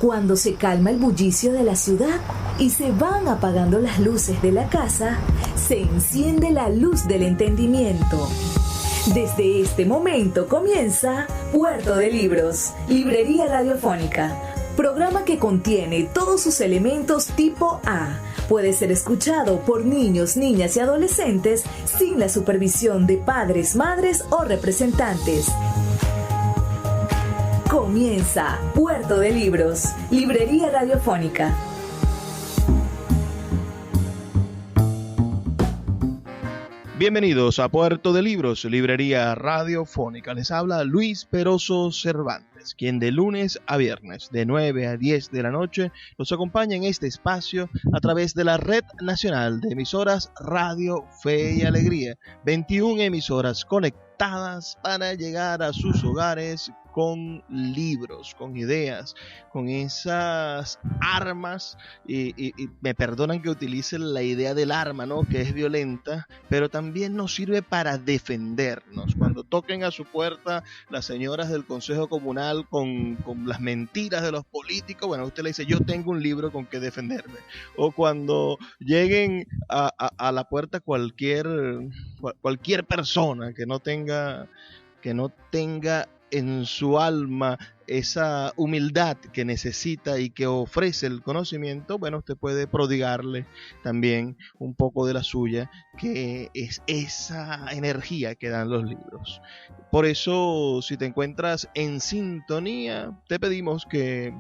Cuando se calma el bullicio de la ciudad y se van apagando las luces de la casa, se enciende la luz del entendimiento. Desde este momento comienza Puerto de Libros, Librería Radiofónica, programa que contiene todos sus elementos tipo A. Puede ser escuchado por niños, niñas y adolescentes sin la supervisión de padres, madres o representantes. Comienza Puerto de Libros, Librería Radiofónica. Bienvenidos a Puerto de Libros, Librería Radiofónica. Les habla Luis Peroso Cervantes, quien de lunes a viernes, de 9 a 10 de la noche, nos acompaña en este espacio a través de la Red Nacional de Emisoras Radio Fe y Alegría. 21 emisoras conectadas para llegar a sus hogares con libros, con ideas, con esas armas, y me perdonan que utilicen la idea del arma, ¿no?, que es violenta, pero también nos sirve para defendernos. Cuando toquen a su puerta las señoras del Consejo Comunal con las mentiras de los políticos, bueno, usted le dice, yo tengo un libro con que defenderme. O cuando lleguen a la puerta cualquier persona que no tenga en su alma esa humildad que necesita y que ofrece el conocimiento, bueno, usted puede prodigarle también un poco de la suya, que es esa energía que dan los libros. Por eso, si te encuentras en sintonía, te pedimos que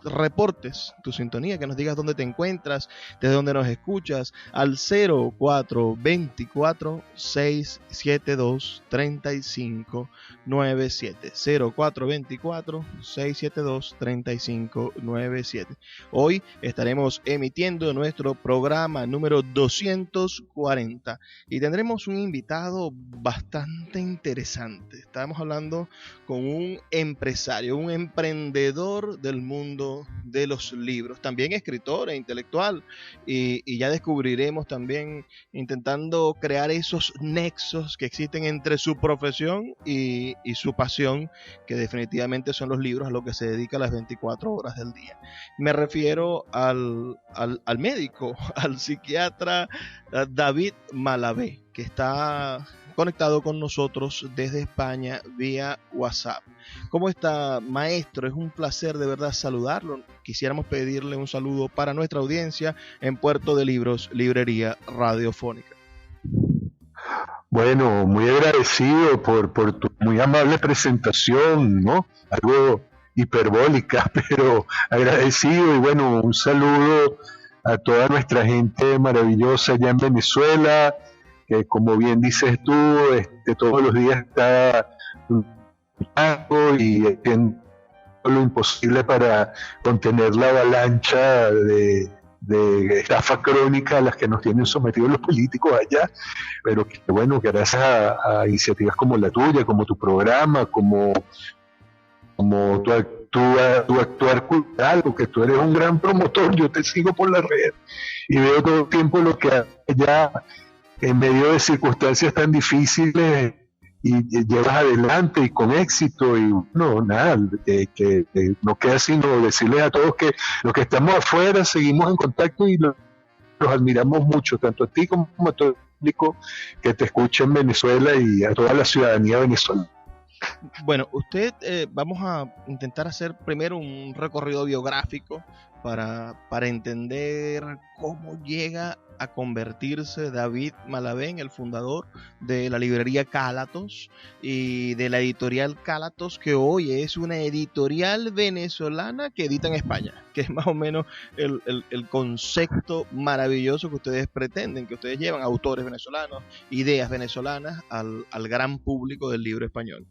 reportes tu sintonía, que nos digas dónde te encuentras, desde dónde nos escuchas, al 0424 672 3597, 0424 672 3597. Hoy estaremos emitiendo nuestro programa número 240 y tendremos un invitado bastante interesante. Estamos hablando con un empresario, un emprendedor del mundo de los libros, también escritor e intelectual, y ya descubriremos también, intentando crear esos nexos que existen entre su profesión y su pasión, que definitivamente son los libros, a lo que se dedica las 24 horas del día. Me refiero al médico, al psiquiatra David Malavé, que está conectado con nosotros desde España vía WhatsApp. ¿Cómo está, maestro? Es un placer de verdad saludarlo. Quisiéramos pedirle un saludo para nuestra audiencia en Puerto de Libros, Librería Radiofónica. Bueno, muy agradecido por tu muy amable presentación, ¿no? Algo hiperbólica, pero agradecido, y bueno, un saludo a toda nuestra gente maravillosa allá en Venezuela, que como bien dices tú, todos los días está y haciendo lo imposible para contener la avalancha de estafa crónica a las que nos tienen sometidos los políticos allá, pero que bueno, gracias a iniciativas como la tuya, como tu programa, como tu actuar cultural, porque tú eres un gran promotor, yo te sigo por la red y veo todo el tiempo lo que allá en medio de circunstancias tan difíciles y llevas adelante y con éxito, y no, nada, que no queda sino decirles a todos que los que estamos afuera seguimos en contacto y los admiramos mucho, tanto a ti como a todo el público que te escucha en Venezuela y a toda la ciudadanía venezolana. Bueno, vamos a intentar hacer primero un recorrido biográfico para entender cómo llega a convertirse David Malavé en el fundador de la librería Cálatos y de la editorial Cálatos, que hoy es una editorial venezolana que edita en España, que es más o menos el concepto maravilloso que ustedes pretenden, que ustedes llevan autores venezolanos, ideas venezolanas al gran público del libro español.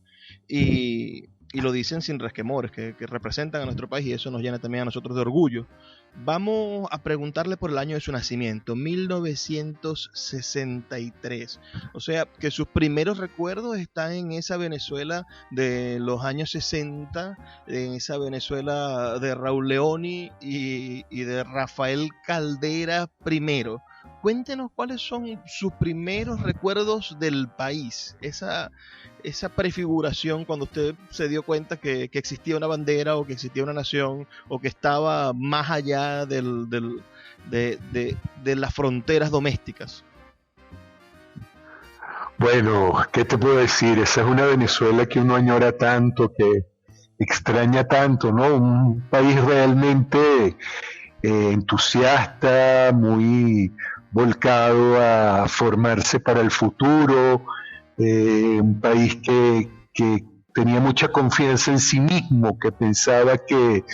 Y lo dicen sin resquemores, que representan a nuestro país, y eso nos llena también a nosotros de orgullo. Vamos a preguntarle por el año de su nacimiento, 1963. O sea, que sus primeros recuerdos están en esa Venezuela de los años 60, en esa Venezuela de Raúl Leoni y de Rafael Caldera primero. Cuéntenos cuáles son sus primeros recuerdos del país, esa prefiguración cuando usted se dio cuenta que existía una bandera o que existía una nación o que estaba más allá de las fronteras domésticas? Bueno, ¿qué te puedo decir? Esa es una Venezuela que uno añora tanto, que extraña tanto, ¿no? Un país realmente entusiasta, muy volcado a formarse para el futuro, un país que tenía mucha confianza en sí mismo, que pensaba que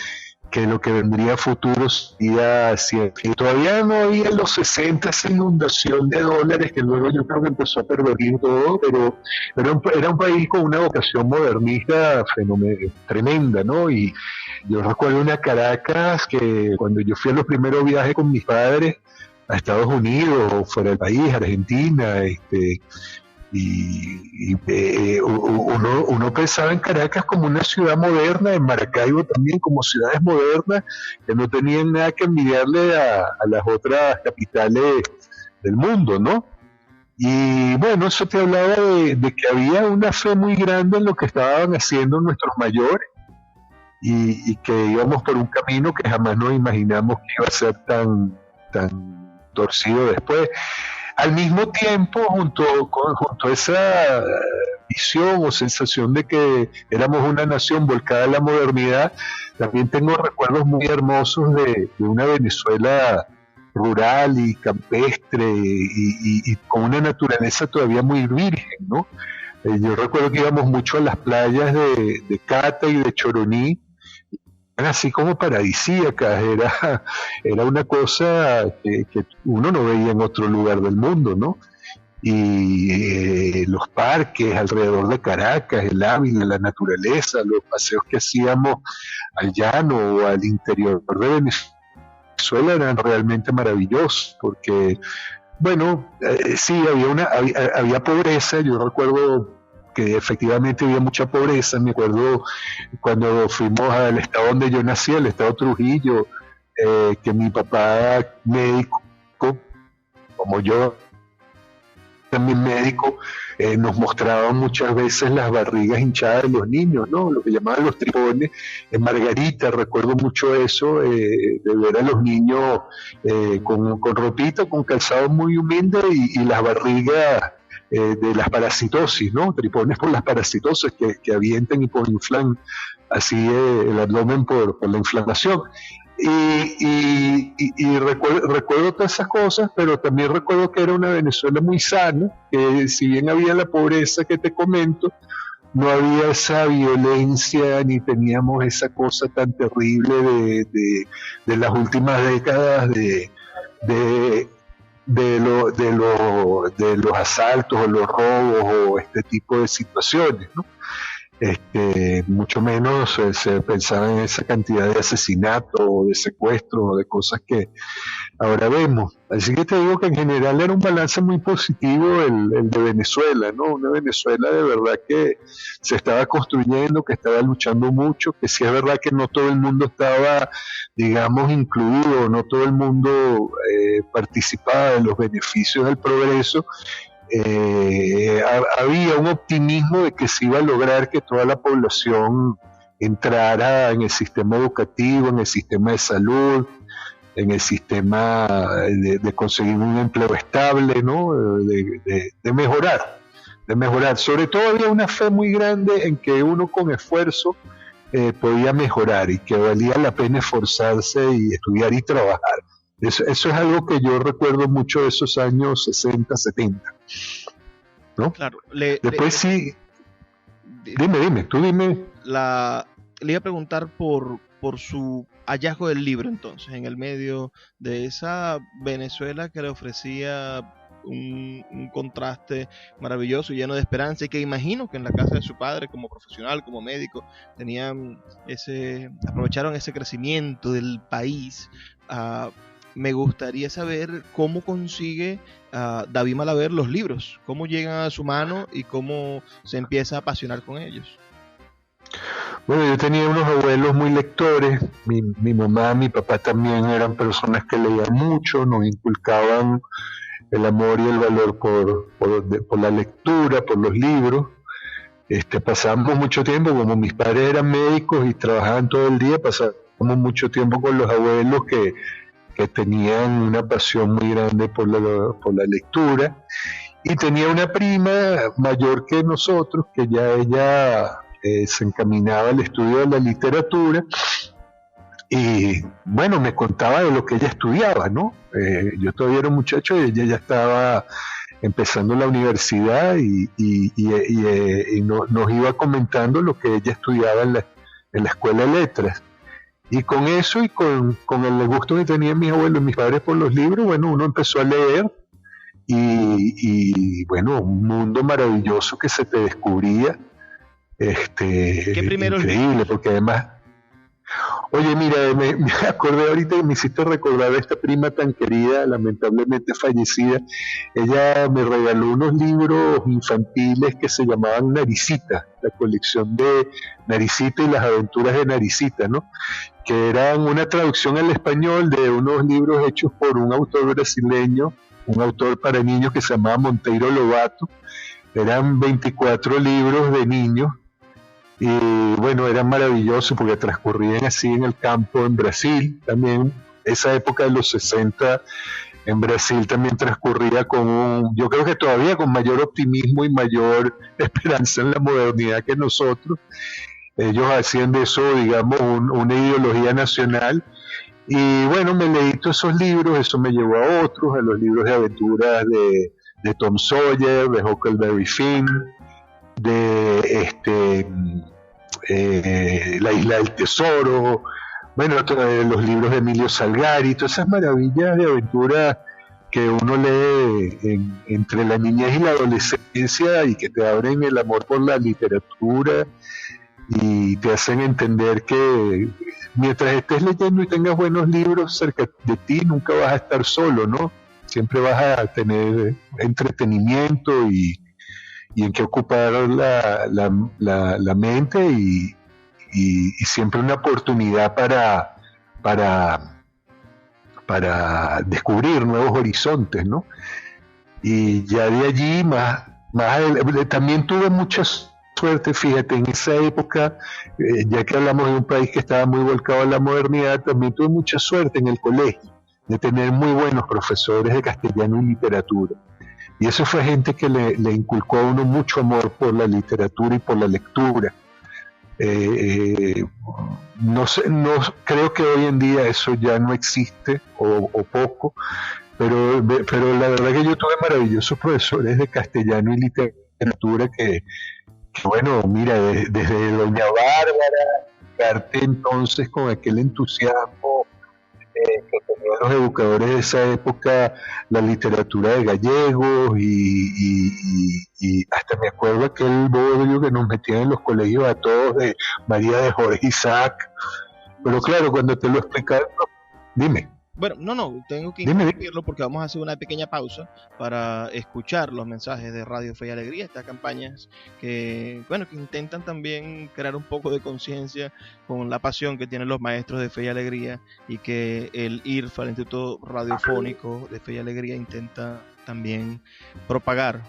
lo que vendría a futuro sería cierto. Y todavía no había en los 60 esa inundación de dólares que luego yo creo que empezó a pervertir todo, pero era un país con una vocación modernista tremenda, ¿no? Y yo recuerdo una Caracas que cuando yo fui a los primeros viajes con mis padres a Estados Unidos o fuera del país, Argentina, uno pensaba en Caracas como una ciudad moderna, en Maracaibo también como ciudades modernas que no tenían nada que envidiarle a las otras capitales del mundo, ¿no? Y bueno, eso te hablaba de que había una fe muy grande en lo que estaban haciendo nuestros mayores y que íbamos por un camino que jamás nos imaginamos que iba a ser tan torcido después. Al mismo tiempo, junto a esa visión o sensación de que éramos una nación volcada a la modernidad, también tengo recuerdos muy hermosos de una Venezuela rural y campestre y con una naturaleza todavía muy virgen, ¿no? Yo recuerdo que íbamos mucho a las playas de Cata y de Choroní, así como paradisíacas, era una cosa que uno no veía en otro lugar del mundo, ¿no? Y los parques alrededor de Caracas, el Ávila, la naturaleza, los paseos que hacíamos al llano o al interior de Venezuela eran realmente maravillosos, porque, bueno, sí, había pobreza. Yo recuerdo que efectivamente había mucha pobreza. Me acuerdo cuando fuimos al estado donde yo nací, el estado Trujillo, que mi papá médico, como yo también médico, nos mostraban muchas veces las barrigas hinchadas de los niños, ¿no? Lo que llamaban los tripones. En Margarita recuerdo mucho eso, de ver a los niños con ropita, con calzado muy humilde y las barrigas de las parasitosis, ¿no? Tripones por las parasitosis que avientan y por inflan así el abdomen por la inflamación. Y recuerdo todas esas cosas, pero también recuerdo que era una Venezuela muy sana, que si bien había la pobreza que te comento, no había esa violencia ni teníamos esa cosa tan terrible de las últimas décadas de los asaltos o los robos o este tipo de situaciones, ¿no? Mucho menos se pensaba en esa cantidad de asesinatos o de secuestros o de cosas que ahora vemos. Así que te digo que en general era un balance muy positivo el de Venezuela, ¿no? Una Venezuela de verdad que se estaba construyendo, que estaba luchando mucho, que sí es verdad que no todo el mundo estaba, digamos, incluido, no todo el mundo participaba de los beneficios del progreso. Había un optimismo de que se iba a lograr que toda la población entrara en el sistema educativo, en el sistema de salud, en el sistema de conseguir un empleo estable, ¿no? De mejorar. Sobre todo había una fe muy grande en que uno con esfuerzo podía mejorar y que valía la pena esforzarse y estudiar y trabajar. Eso es algo que yo recuerdo mucho de esos años 60, 70, ¿no? Claro. Después sí. Dime, tú dime. Le iba a preguntar por su hallazgo del libro, entonces, en el medio de esa Venezuela que le ofrecía un contraste maravilloso y lleno de esperanza, y que imagino que en la casa de su padre, como profesional, como médico, aprovecharon ese crecimiento del país. Me gustaría saber cómo consigue David Malaver los libros, cómo llegan a su mano y cómo se empieza a apasionar con ellos. Bueno, yo tenía unos abuelos muy lectores, mi mamá, mi papá también eran personas que leían mucho, nos inculcaban el amor y el valor por la lectura, por los libros. pasamos mucho tiempo, como mis padres eran médicos y trabajaban todo el día, pasamos mucho tiempo con los abuelos que tenían una pasión muy grande por la lectura, y tenía una prima mayor que nosotros, que ya ella se encaminaba al estudio de la literatura, y bueno, me contaba de lo que ella estudiaba, ¿no? Yo todavía era un muchacho y ella ya estaba empezando la universidad y nos iba comentando lo que ella estudiaba en la escuela de letras. Y con eso y con el gusto que tenían mis abuelos y mis padres por los libros, bueno, uno empezó a leer y bueno, un mundo maravilloso que se te descubría, increíble, porque además, oye, mira, me acordé ahorita que me hiciste recordar a esta prima tan querida, lamentablemente fallecida. Ella me regaló unos libros infantiles que se llamaban Naricita, la colección de Naricita y las aventuras de Naricita, ¿no? Que eran una traducción al español de unos libros hechos por un autor brasileño, un autor para niños que se llamaba Monteiro Lobato. Eran 24 libros de niños. Y bueno, eran maravillosos porque transcurrían así en el campo en Brasil. También esa época de los 60 en Brasil también transcurría yo creo que todavía con mayor optimismo y mayor esperanza en la modernidad que nosotros. Ellos hacían de eso, digamos, una ideología nacional. Y bueno, me leí todos esos libros, eso me llevó a otros, a los libros de aventuras de Tom Sawyer, de Huckleberry Finn, de La Isla del Tesoro, bueno, los libros de Emilio Salgari, todas esas maravillas de aventura que uno lee entre la niñez y la adolescencia y que te abren el amor por la literatura y te hacen entender que mientras estés leyendo y tengas buenos libros cerca de ti, nunca vas a estar solo, ¿no? Siempre vas a tener entretenimiento y en qué ocupar la mente y siempre una oportunidad para descubrir nuevos horizontes, ¿no? Y ya de allí también tuve muchas suerte, fíjate, en esa época, ya que hablamos de un país que estaba muy volcado a la modernidad, también tuve mucha suerte en el colegio de tener muy buenos profesores de castellano y literatura. Y eso fue gente que le inculcó a uno mucho amor por la literatura y por la lectura. No creo que hoy en día eso ya no existe o poco, pero la verdad que yo tuve maravillosos profesores de castellano y literatura que bueno, mira, desde doña Bárbara, parte entonces con aquel entusiasmo que tenían los educadores de esa época, la literatura de gallegos y hasta me acuerdo aquel bodrio que nos metían en los colegios a todos de María de Jorge Isaac, pero claro, cuando te lo explicaron, dime. Bueno, no, tengo que interrumpirlo porque vamos a hacer una pequeña pausa para escuchar los mensajes de Radio Fe y Alegría, estas campañas que intentan también crear un poco de conciencia con la pasión que tienen los maestros de Fe y Alegría y que el IRFA, el Instituto Radiofónico de Fe y Alegría, intenta también propagar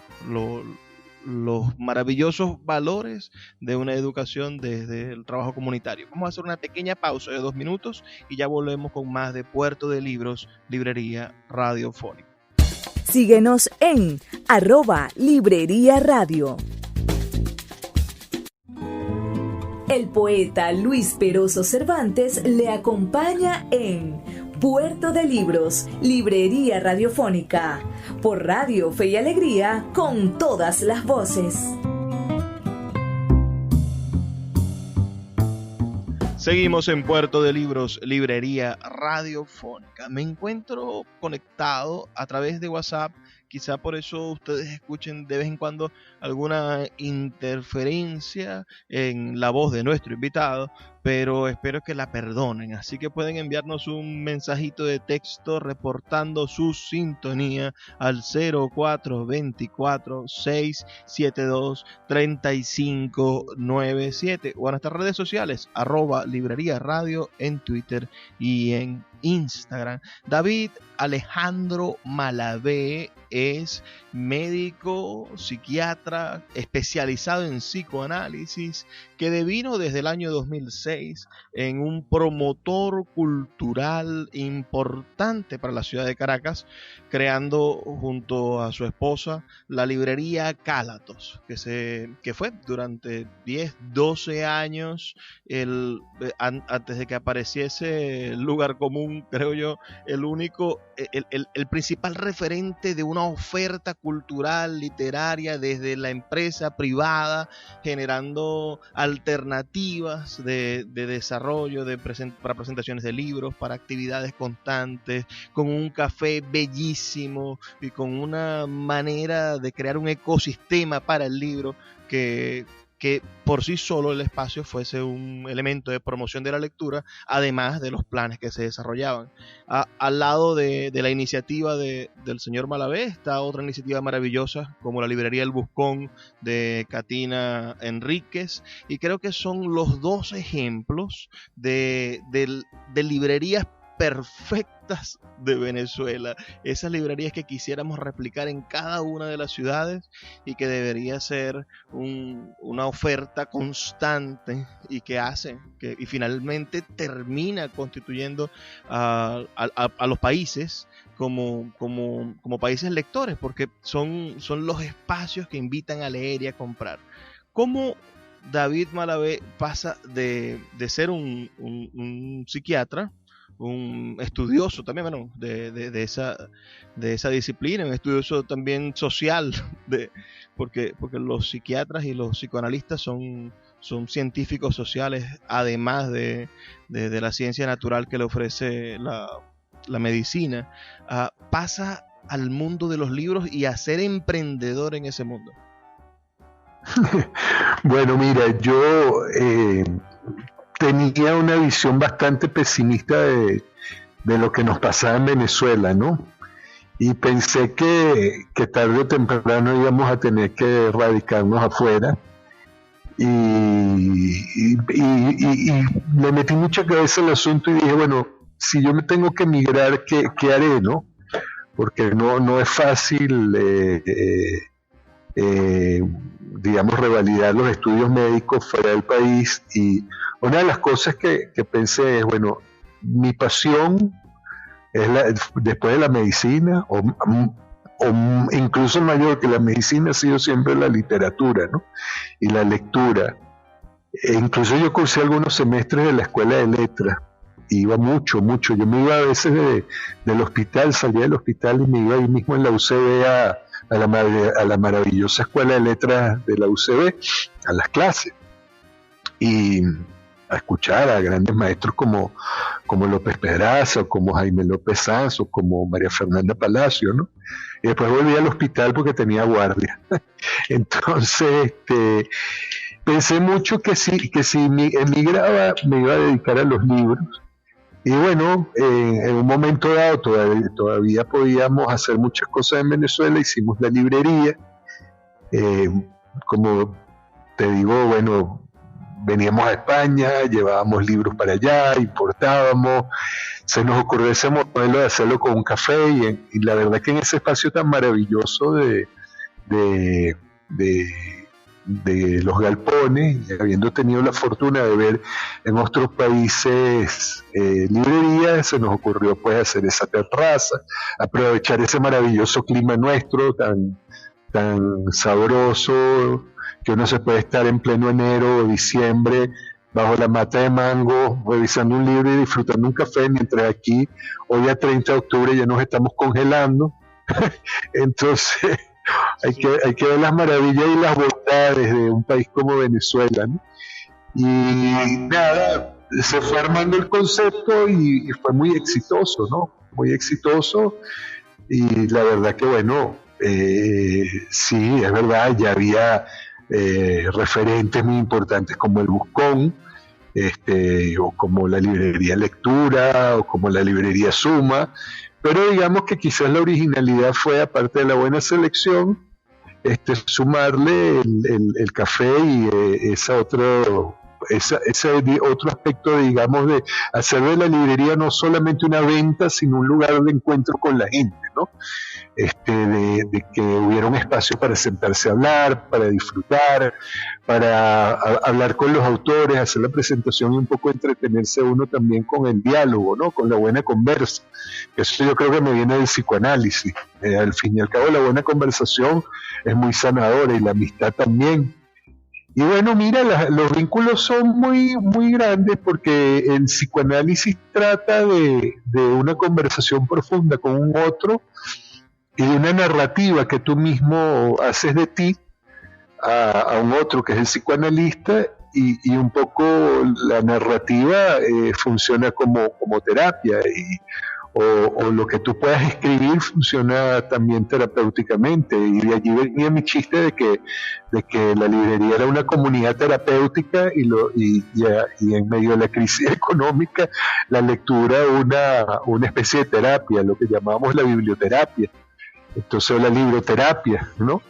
los maravillosos valores de una educación desde el trabajo comunitario. Vamos a hacer una pequeña pausa de 2 minutos y ya volvemos con más de Puerto de Libros, Librería Radiofónica. Síguenos en @Librería Radio. El poeta Luis Peroso Cervantes le acompaña en Puerto de Libros, Librería Radiofónica, por Radio Fe y Alegría, con todas las voces. Seguimos en Puerto de Libros, Librería Radiofónica. Me encuentro conectado a través de WhatsApp, quizá por eso ustedes escuchen de vez en cuando alguna interferencia en la voz de nuestro invitado, pero espero que la perdonen, así que pueden enviarnos un mensajito de texto reportando su sintonía al 0424-672-3597 o a nuestras redes sociales @Librería Radio en Twitter y en Instagram. David Alejandro Malavé es médico, psiquiatra, especializado en psicoanálisis, que devino desde el año 2006 en un promotor cultural importante para la ciudad de Caracas, creando junto a su esposa la librería Cálatos, que fue durante 10, 12 años, antes de que apareciese el Lugar Común, creo yo, el principal referente de una oferta cultural, literaria, desde la empresa privada, generando alternativas de desarrollo para presentaciones de libros, para actividades constantes, con un café bellísimo y con una manera de crear un ecosistema para el libro que por sí solo el espacio fuese un elemento de promoción de la lectura, además de los planes que se desarrollaban. Al lado de la iniciativa del señor Malavé está otra iniciativa maravillosa como la librería El Buscón de Catina Enríquez, y creo que son los dos ejemplos de librerías perfectas de Venezuela, esas librerías que quisiéramos replicar en cada una de las ciudades y que debería ser una oferta constante y que y finalmente termina constituyendo a los países como países lectores, porque son los espacios que invitan a leer y a comprar. ¿Cómo David Malavé pasa de ser un psiquiatra, un estudioso también, bueno, de esa disciplina, un estudioso también social, porque los psiquiatras y los psicoanalistas son científicos sociales, además de la ciencia natural que le ofrece la medicina, pasa al mundo de los libros y a ser emprendedor en ese mundo? Bueno, mira, yo tenía una visión bastante pesimista de lo que nos pasaba en Venezuela, ¿no? Y pensé que tarde o temprano íbamos a tener que radicarnos afuera. Y le metí mucha cabeza al asunto y dije, bueno, si yo me tengo que emigrar, ¿qué haré, no? Porque no es fácil, digamos, revalidar los estudios médicos fuera del país. Y una de las cosas que pensé es, bueno, mi pasión es después de la medicina, o incluso mayor que la medicina, ha sido siempre la literatura, ¿no? Y la lectura. Incluso yo cursé algunos semestres de la escuela de letras, iba mucho, yo me iba a veces del hospital, salía del hospital y me iba ahí mismo en la UCB a la maravillosa escuela de letras de la UCB, a las clases, y a escuchar a grandes maestros como López Pedraza, o como Jaime López Sanz, o como María Fernanda Palacio, ¿no? Y después volví al hospital porque tenía guardia. Entonces, pensé mucho que si emigraba me iba a dedicar a los libros. Y bueno, en un momento dado todavía podíamos hacer muchas cosas en Venezuela, hicimos la librería. Como te digo, bueno, veníamos a España, llevábamos libros para allá, importábamos. Se nos ocurrió ese modelo de hacerlo con un café, y la verdad que en ese espacio tan maravilloso de los galpones, habiendo tenido la fortuna de ver en otros países librerías, se nos ocurrió pues hacer esa terraza, aprovechar ese maravilloso clima nuestro tan sabroso, que uno se puede estar en pleno enero o diciembre bajo la mata de mango revisando un libro y disfrutando un café, mientras aquí hoy a 30 de octubre ya nos estamos congelando. Entonces hay que ver las maravillas y las bondades de un país como Venezuela, ¿no? Y nada, se fue armando el concepto y fue muy exitoso, ¿no? Muy exitoso, y la verdad que bueno, sí, es verdad, ya había referentes muy importantes como el Buscón, o como la librería Lectura, o como la librería Suma, pero digamos que quizás la originalidad fue, aparte de la buena selección, sumarle el café y esa otra ese otro aspecto, digamos, de hacer de la librería no solamente una venta, sino un lugar de encuentro con la gente, ¿no? De que hubiera un espacio para sentarse a hablar, para disfrutar, para hablar con los autores, hacer la presentación y un poco entretenerse uno también con el diálogo, ¿no? Con la buena conversa. Eso yo creo que me viene del psicoanálisis. Al fin y al cabo, la buena conversación es muy sanadora y la amistad también. Y bueno, mira, los vínculos son muy, muy grandes porque el psicoanálisis trata de una conversación profunda con un otro y de una narrativa que tú mismo haces de ti a un otro que es el psicoanalista, y un poco la narrativa funciona como terapia, o lo que tú puedas escribir funciona también terapéuticamente, y de allí venía mi chiste de que la librería era una comunidad terapéutica y en medio de la crisis económica la lectura una especie de terapia, lo que llamamos la biblioterapia, entonces la libroterapia, ¿no?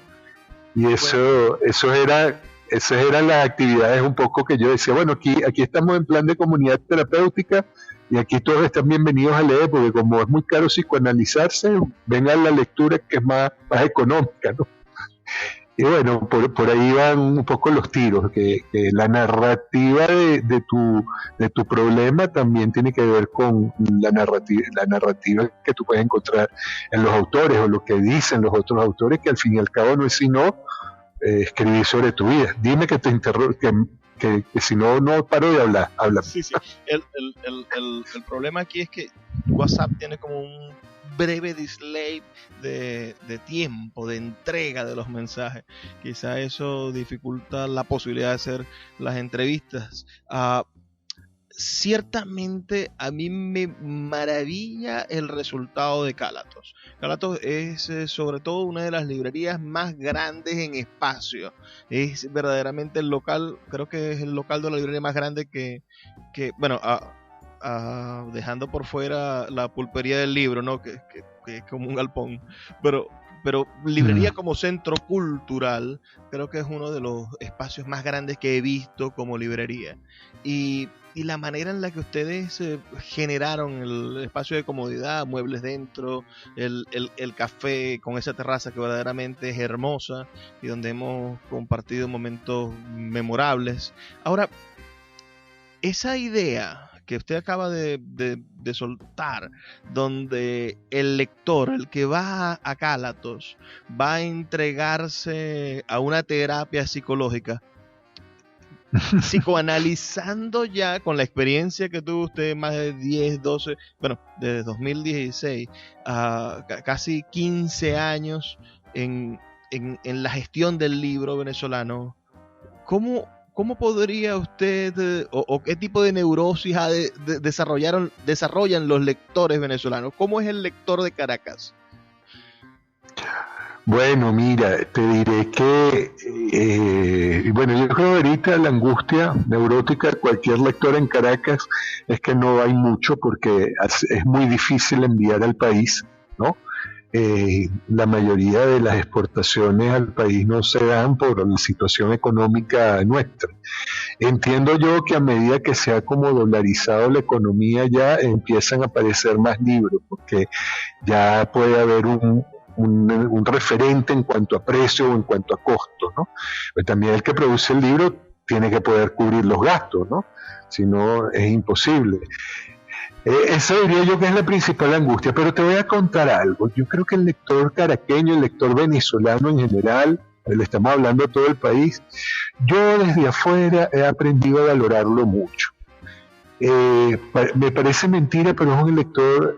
Y esas eran las actividades un poco que yo decía, bueno, aquí estamos en plan de comunidad terapéutica y aquí todos están bienvenidos a leer, porque como es muy caro psicoanalizarse, vengan a la lectura que es más económica, ¿no? Y bueno, por ahí van un poco los tiros, que la narrativa de tu problema también tiene que ver con la narrativa que tú puedes encontrar en los autores, o lo que dicen los otros autores, que al fin y al cabo no es sino escribir sobre tu vida. Dime que te interrumpo, que si no paro de hablar. Háblame. Sí. El problema aquí es que WhatsApp tiene como un breve delay de tiempo, de entrega de los mensajes. Quizá eso dificulta la posibilidad de hacer las entrevistas. Ciertamente a mí me maravilla el resultado de Calatos. Calatos es sobre todo una de las librerías más grandes en espacio. Es verdaderamente el local, creo que es el local de la librería más grande que bueno, dejando por fuera la pulpería del libro, ¿no? Que es como un galpón, pero librería como centro cultural, creo que es uno de los espacios más grandes que he visto como librería. Y la manera en la que ustedes generaron el espacio de comodidad, muebles dentro, el café con esa terraza que verdaderamente es hermosa y donde hemos compartido momentos memorables. Ahora, esa idea que usted acaba de soltar, donde el lector, el que va a Calatos, va a entregarse a una terapia psicológica, psicoanalizando ya con la experiencia que tuvo usted, más de 10, 12, bueno, desde 2016 a casi 15 años en la gestión del libro venezolano. ¿Cómo podría usted, o qué tipo de neurosis desarrollan los lectores venezolanos? ¿Cómo es el lector de Caracas? Bueno, mira, te diré que, bueno, yo creo que ahorita la angustia neurótica de cualquier lector en Caracas es que no hay mucho, porque es muy difícil enviar al país, ¿no? La mayoría de las exportaciones al país no se dan por la situación económica nuestra. Entiendo yo que a medida que se ha como dolarizado la economía, ya empiezan a aparecer más libros, porque ya puede haber un referente en cuanto a precio o en cuanto a costo, ¿no? Pero también el que produce el libro tiene que poder cubrir los gastos, ¿no? Si no, es imposible. Esa diría yo que es la principal angustia, pero te voy a contar algo. Yo creo que el lector caraqueño, el lector venezolano en general, le estamos hablando a todo el país, yo desde afuera he aprendido a valorarlo mucho. Me parece mentira, pero es un lector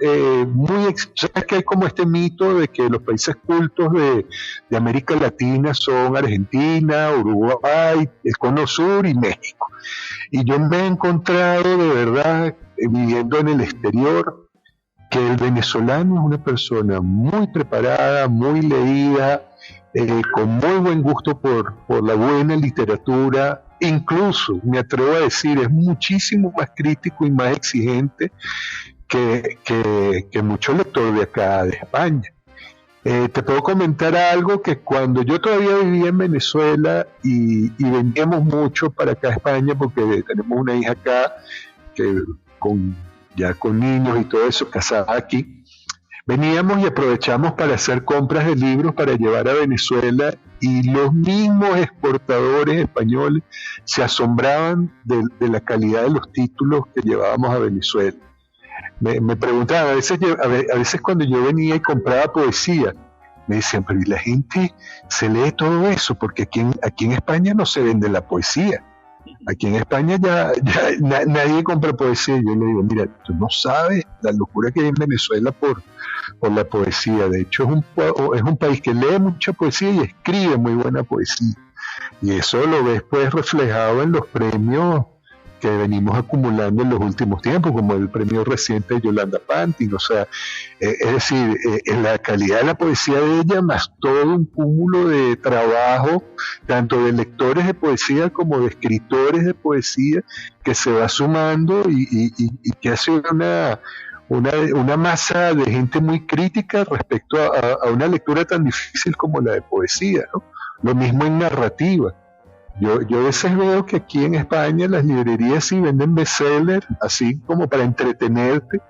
sabes que hay como este mito de que los países cultos de América Latina son Argentina, Uruguay, el Cono Sur y México, y yo me he encontrado de verdad viviendo en el exterior que el venezolano es una persona muy preparada, muy leída, con muy buen gusto por la buena literatura. Incluso, me atrevo a decir, es muchísimo más crítico y más exigente que muchos lectores de acá, de España. Te puedo comentar algo que cuando yo todavía vivía en Venezuela y vendíamos mucho para acá a España, porque tenemos una hija acá que ya con niños y todo eso, casada aquí, veníamos y aprovechamos para hacer compras de libros para llevar a Venezuela, y los mismos exportadores españoles se asombraban de la calidad de los títulos que llevábamos a Venezuela. Me preguntaban, a veces cuando yo venía y compraba poesía, me decían, pero ¿y la gente se lee todo eso? Porque aquí en España no se vende la poesía. Aquí en España ya nadie compra poesía. Yo le digo, mira, tú no sabes la locura que hay en Venezuela por la poesía. De hecho, es un país que lee mucha poesía y escribe muy buena poesía. Y eso lo ves pues reflejado en los premios que venimos acumulando en los últimos tiempos, como el premio reciente de Yolanda Pantin. O sea, es decir, en la calidad de la poesía de ella, más todo un cúmulo de trabajo, tanto de lectores de poesía como de escritores de poesía, que se va sumando y que hace una masa de gente muy crítica respecto a una lectura tan difícil como la de poesía, ¿no? Lo mismo en narrativa. Yo a veces veo que aquí en España las librerías sí venden bestsellers, así como para entretenerte,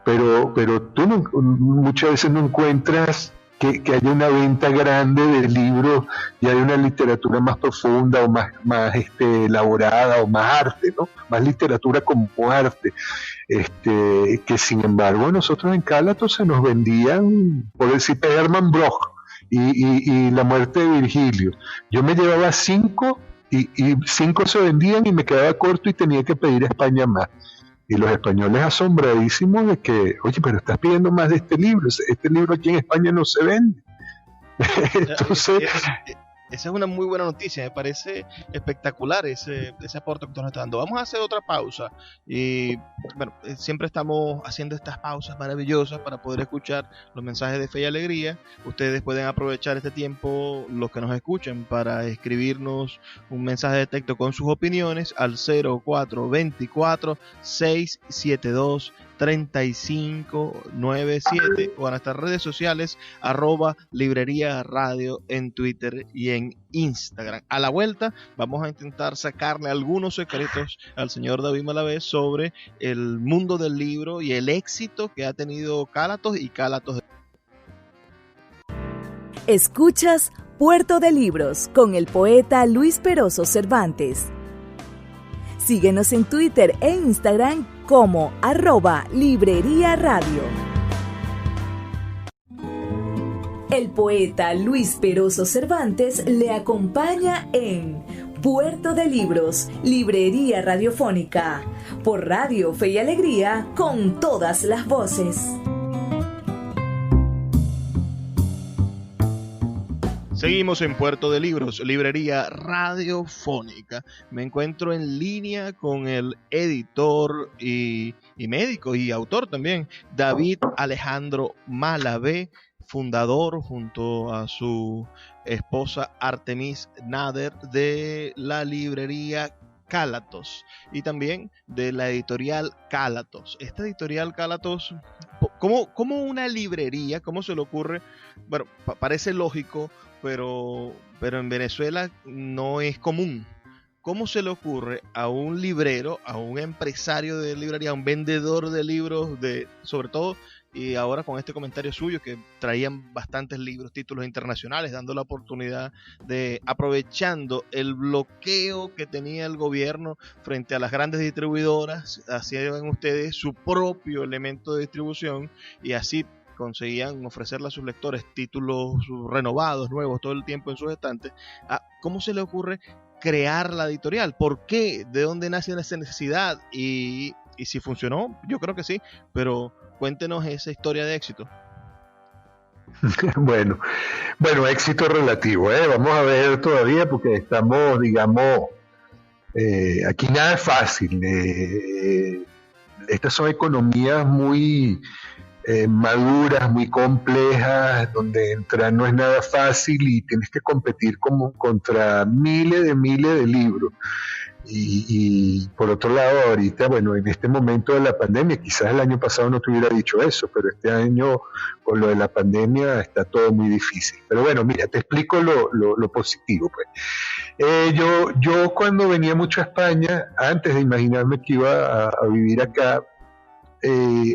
pero tú muchas veces no encuentras que haya una venta grande de libros y hay una literatura más profunda o más elaborada o más arte, ¿no? Más literatura como arte. Que sin embargo nosotros en Cálatos se nos vendían, por decir, Hermann Broch y La muerte de Virgilio. Yo me llevaba 5 y 5 se vendían y me quedaba corto y tenía que pedir a España más. Y los españoles asombradísimos de que, oye, pero estás pidiendo más de este libro aquí en España no se vende. Entonces... Esa es una muy buena noticia, me parece espectacular ese aporte que tú nos estás dando. Vamos a hacer otra pausa y bueno, siempre estamos haciendo estas pausas maravillosas para poder escuchar los mensajes de fe y alegría. Ustedes pueden aprovechar este tiempo, los que nos escuchen, para escribirnos un mensaje de texto con sus opiniones al 0424-672-3597 o a nuestras redes sociales @librería radio en Twitter y en Instagram. A la vuelta vamos a intentar sacarle algunos secretos al señor David Malavé sobre el mundo del libro y el éxito que ha tenido Cálatos y Cálatos. Escuchas Puerto de Libros con el poeta Luis Peroso Cervantes. Síguenos en Twitter e Instagram como @librería radio. El poeta Luis Peroso Cervantes le acompaña en Puerto de Libros, Librería Radiofónica, por Radio Fe y Alegría, con todas las voces. Seguimos en Puerto de Libros, Librería Radiofónica. Me encuentro en línea con el editor y médico y autor también, David Alejandro Malavé, fundador junto a su esposa Artemis Nader de la librería Cálatos y también de la editorial Cálatos. Esta editorial Cálatos, ¿cómo una librería, cómo se le ocurre? Bueno, parece lógico, pero en Venezuela no es común. ¿Cómo se le ocurre a un librero, a un empresario de librería, a un vendedor de libros, sobre todo, y ahora con este comentario suyo, que traían bastantes libros, títulos internacionales, dando la oportunidad de, aprovechando el bloqueo que tenía el gobierno frente a las grandes distribuidoras, hacían ustedes su propio elemento de distribución y así conseguían ofrecerle a sus lectores títulos renovados, nuevos, todo el tiempo en sus estantes? ¿Cómo se le ocurre crear la editorial? ¿Por qué? ¿De dónde nace esa necesidad? Y si funcionó, yo creo que sí, pero cuéntenos esa historia de éxito. Bueno, éxito relativo, vamos a ver todavía porque estamos, digamos, aquí nada es fácil. Estas son economías muy maduras, muy complejas, donde entrar no es nada fácil y tienes que competir como contra miles de libros. Y por otro lado, ahorita, bueno, en este momento de la pandemia, quizás el año pasado no te hubiera dicho eso, pero este año con lo de la pandemia está todo muy difícil. Pero bueno, mira, te explico lo positivo, pues. Yo cuando venía mucho a España, antes de imaginarme que iba a vivir acá,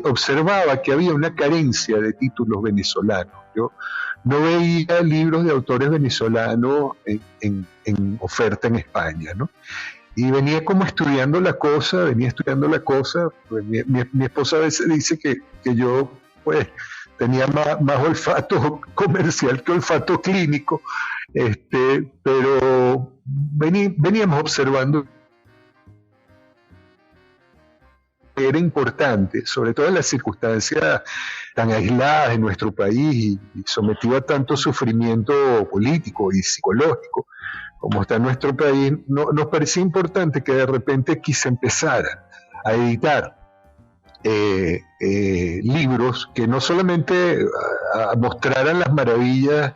observaba que había una carencia de títulos venezolanos. Yo no veía libros de autores venezolanos en oferta en España, ¿no? Y venía como estudiando la cosa. Pues mi esposa a veces dice que yo pues tenía más olfato comercial que olfato clínico, pero veníamos observando que era importante, sobre todo en las circunstancias tan aisladas de nuestro país y sometido a tanto sufrimiento político y psicológico como está nuestro país, nos parecía importante que de repente aquí se empezara a editar libros que no solamente mostraran las maravillas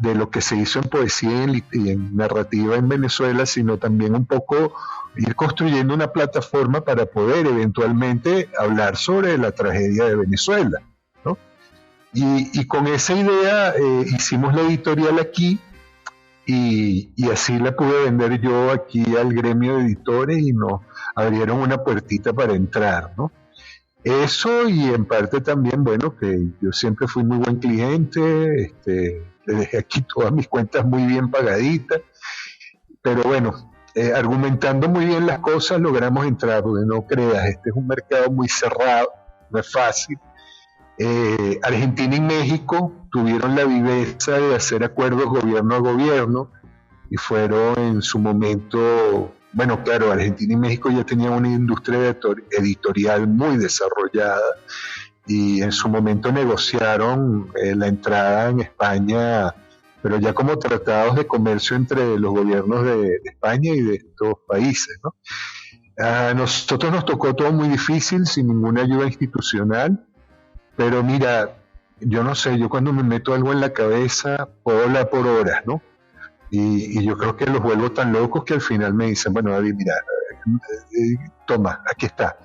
de lo que se hizo en poesía y en narrativa en Venezuela, sino también un poco ir construyendo una plataforma para poder eventualmente hablar sobre la tragedia de Venezuela, ¿no? Y con esa idea hicimos la editorial aquí, y así la pude vender yo aquí al gremio de editores y nos abrieron una puertita para entrar, ¿no? Eso, y en parte también, bueno, que yo siempre fui muy buen cliente, le dejé aquí todas mis cuentas muy bien pagaditas, pero bueno, argumentando muy bien las cosas logramos entrar, porque no creas, este es un mercado muy cerrado, no es fácil. Argentina y México tuvieron la viveza de hacer acuerdos gobierno a gobierno y fueron en su momento, bueno, claro, Argentina y México ya tenían una industria editorial muy desarrollada y en su momento negociaron la entrada en España, pero ya como tratados de comercio entre los gobiernos de España y de estos países, ¿no? A nosotros nos tocó todo muy difícil, sin ninguna ayuda institucional. Pero mira, yo no sé, yo cuando me meto algo en la cabeza puedo hablar por horas, ¿no? Y yo creo que los vuelvo tan locos que al final me dicen, bueno, David, mira, toma, aquí está.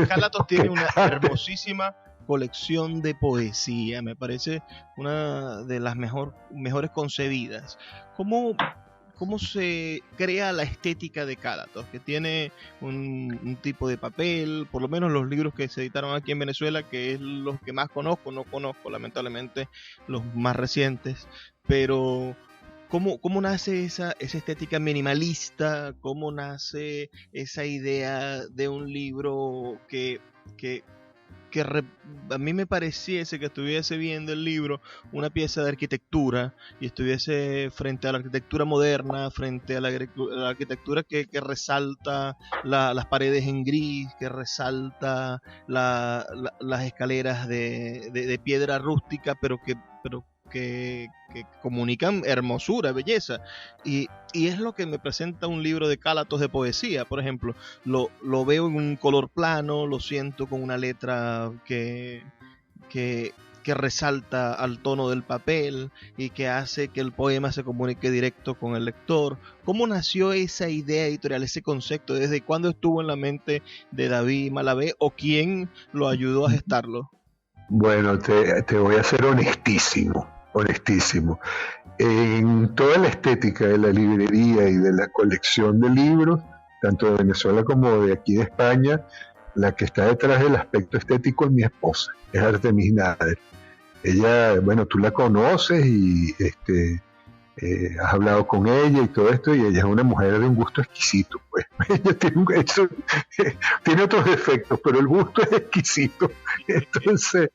Cálatos tiene una hermosísima colección de poesía, me parece una de las mejores concebidas. ¿Cómo se crea la estética de Cálatos? Que tiene un tipo de papel, por lo menos los libros que se editaron aquí en Venezuela, que es los que más conozco, no conozco lamentablemente los más recientes, pero ¿cómo nace esa estética minimalista? ¿Cómo nace esa idea de un libro que a mí me pareciese que estuviese viendo el libro una pieza de arquitectura y estuviese frente a la arquitectura moderna, frente a la arquitectura que resalta las paredes en gris, que resalta las escaleras de piedra rústica, pero que comunican hermosura, belleza, y es lo que me presenta un libro de Cálatos de poesía. Por ejemplo, lo veo en un color plano, lo siento con una letra que resalta al tono del papel y que hace que el poema se comunique directo con el lector. ¿Cómo nació esa idea editorial, ese concepto? ¿Desde cuándo estuvo en la mente de David Malavé o quién lo ayudó a gestarlo? Bueno, te voy a ser honestísimo. En toda la estética de la librería y de la colección de libros, tanto de Venezuela como de aquí de España, la que está detrás del aspecto estético es mi esposa, es Artemis Nader. Ella, bueno, tú la conoces y has hablado con ella y todo esto, y ella es una mujer de un gusto exquisito, pues. Ella tiene otros defectos, pero el gusto es exquisito. Entonces,